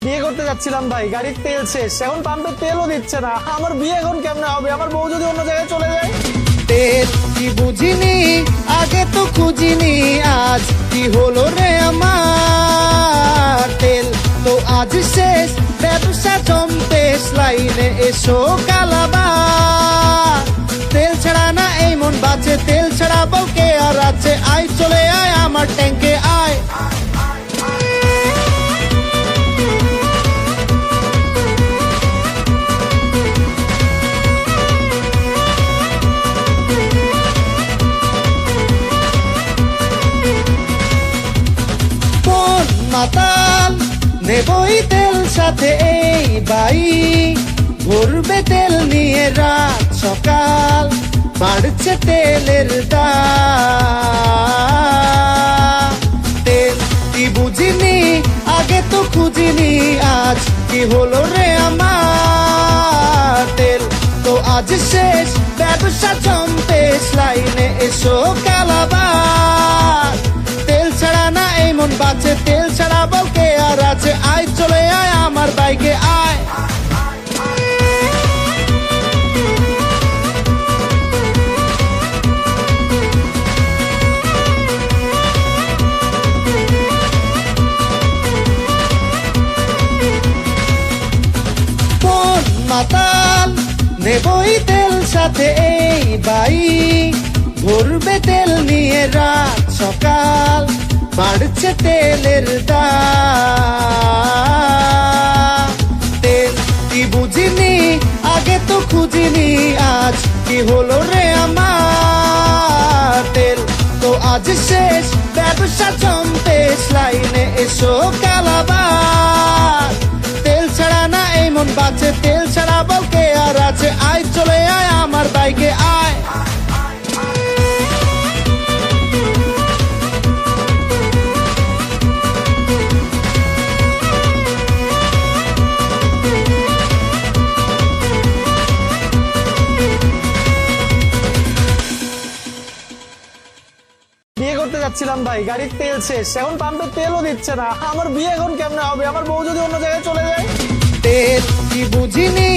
বিয়ে করতে যাচ্ছিলাম ভাই, গাড়ির তেল শেষ, এখন পাম্পে তেলও দিচ্ছে না। আমার বিয়ে এখন কেমনে হবে? আমার বউ যদি অন্য জায়গায় চলে যায়। তেল কি বুঝিনি, আগে তো খুঁজিনি, আজ কি হলো রে আমার। তেল তো আজ শেষ, ব্যবসা জমতেস, লাইনে এসো কালাবা। তেল ছাড়া না এই মন বাঁচে, তেল ছাড়া বউকে আর আছে। আয় চলে আয় আমার ট্যাঙ্কে আয়। মাতাল নেবই তেল সাথে এই বাই, ভরবে তেল নিয়ে রাত সকাল, বাড়ছে তেলের দাম। তেল কি বুঝিনি, আগে তো খুঁজিনি, আজ কি হলো রে আমার। তেল তো আজ শেষ, ব্যবসা জমতেস, লাইনে এসো কালাবার। তেল ছাড়া না এই মন বাঁচে, তেল ছাড়া বউকে আর আছে। আয় চলে আয় আমার বাইকে আয়। কোন মাতাল নেবই তেল সাথে এই বাই, ভরবে তেল নিয়ে রাত সকাল, বাড়ছে তেলের দাম। তেল কি বুঝিনি, আগে তো খুঁজিনি, আজ কি হলো রে আমার। তেল তো আজ শেষ, ব্যবসা জমতেস, লাইনে এসো কালাবার। তেল ছাড়া না এই মন বাঁচে, তেল ছাড়া বউকে আর আছে। আয় চলে আয় আমার বাইকে আয়। বিয়ে করতে যাচ্ছিলাম ভাই, গাড়ির তেল শেষ, এখন পাম্পে তেলও দিচ্ছে না। আমার বিয়ে এখন কেমনে হবে? আমার বউ যদি অন্য জায়গায় চলে যায়। তেল কি বুঝিনি,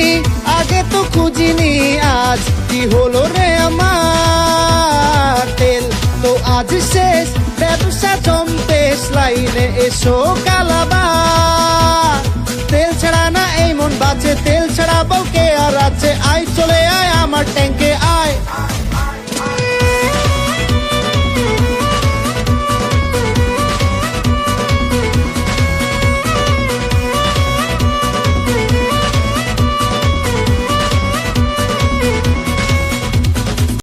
আগে তো খুঁজিনি, আজ কি হলো রে আমার। তেল তো আজ শেষ, ব্যবসা জমতেস, লাইনে এসো কালাবার।